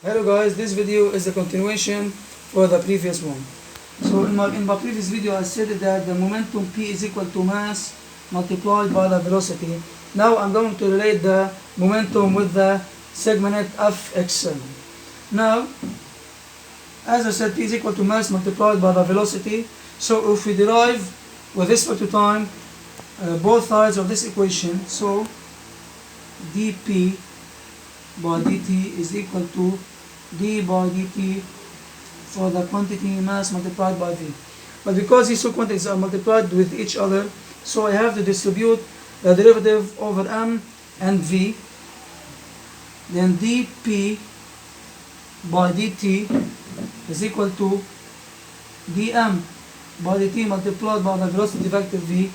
Hello guys, this video is a continuation for the previous one. So in my previous video I said that the momentum P is equal to mass multiplied by the velocity. Now I'm going to relate the momentum with the segment net Fx. Now, as I said, P is equal to mass multiplied by the velocity. So if we derive with respect to time both sides of this equation, so dP by dt is equal to d by dt for the quantity mass multiplied by v. But because these two quantities are multiplied with each other, so I have to distribute the derivative over m and v. Then dp by dt is equal to dm by dt multiplied by the velocity vector v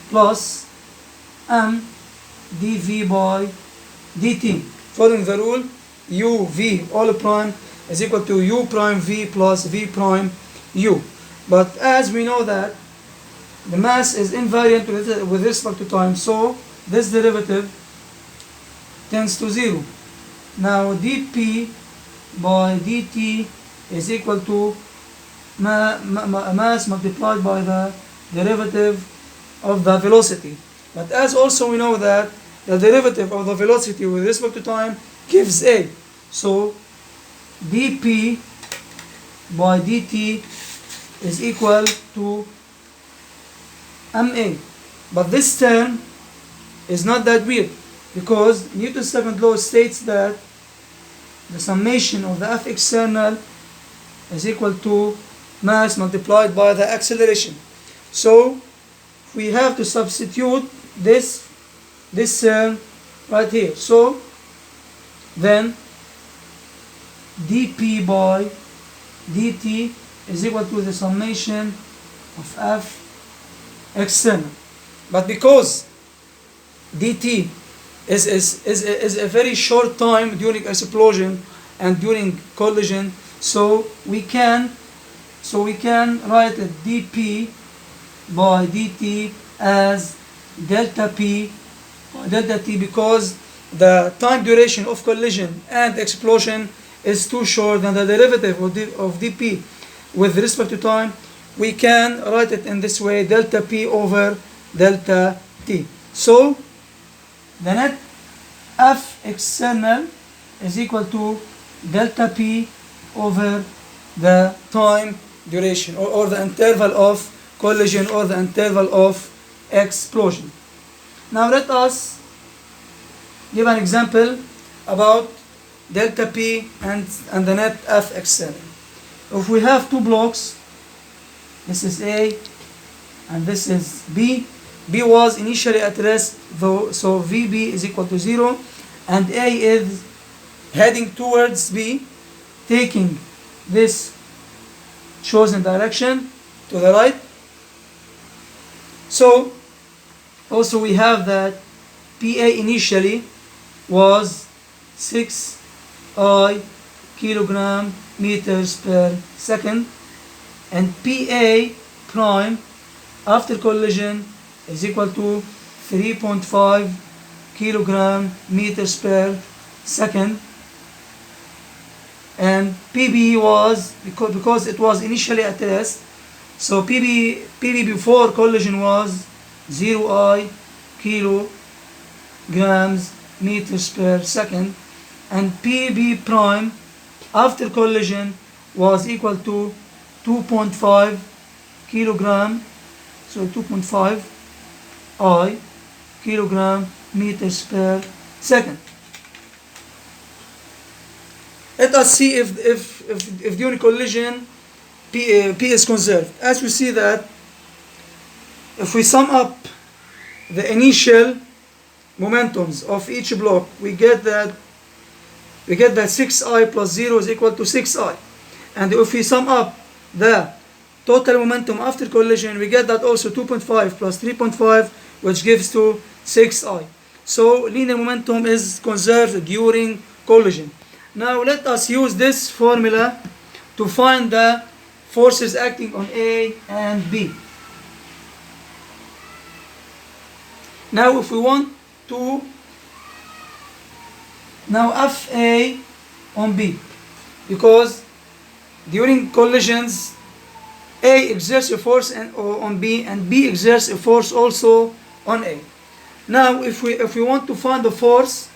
plus m dv by dt. Following the rule, u v all prime is equal to u prime v plus v prime u. But as we know that the mass is invariant with respect to time, so this derivative tends to 0. Now dp by dt is equal to mass multiplied by the derivative of the velocity. But as also we know that the derivative of the velocity with respect to time gives a. So dp by dt is equal to ma. But this term is not that weird, because Newton's second law states that the summation of the F external is equal to mass multiplied by the acceleration. So we have to substitute this term right here. So then dp by dt is equal to the summation of F external. But because dt is a very short time during explosion and during collision, so we can write it dp by dt as delta p by delta t, because the time duration of collision and explosion is too short, and the derivative of dp with respect to time, we can write it in this way, delta p over delta t. So the net F external is equal to delta p over the time duration, or the interval of collision, or the interval of explosion. Now let us give an example about delta p and the net F external. If we have two blocks, this is A and this is B. B was initially at rest, so VB is equal to 0, and A is heading towards B, taking this chosen direction to the right. So also we have that PA initially was 6 kilogram meters per second, and PA prime after collision is equal to 3.5 kilogram meters per second, and PB was, because it was initially at rest, so PB before collision was 0 kilograms meters per second, and PB prime after collision was equal to 2.5 kilogram, so 2.5 kilogram meters per second. Let us see if during collision P is conserved. As we see that if we sum up the initial momentums of each block, we get that 6i plus 0 is equal to 6i. And if we sum up the total momentum after collision, we get that also 2.5 plus 3.5, which gives to 6i. So linear momentum is conserved during collision. Now let us use this formula to find the forces acting on A and B. Now if we want to, now Fa on B, because during collisions A exerts a force on B, and B exerts a force also on A. Now if we want to find the force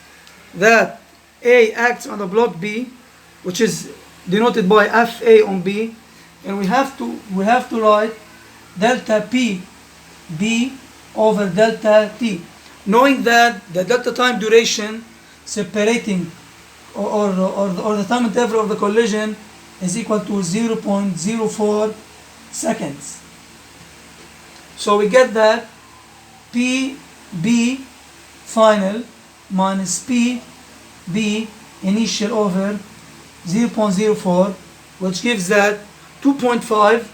that A acts on the block B, which is denoted by FA on B, and we have to write delta P B over delta T, knowing that the delta time duration separating or the time interval of the collision is equal to 0.04 seconds. So we get that PB final minus PB initial over 0.04, which gives that 2.5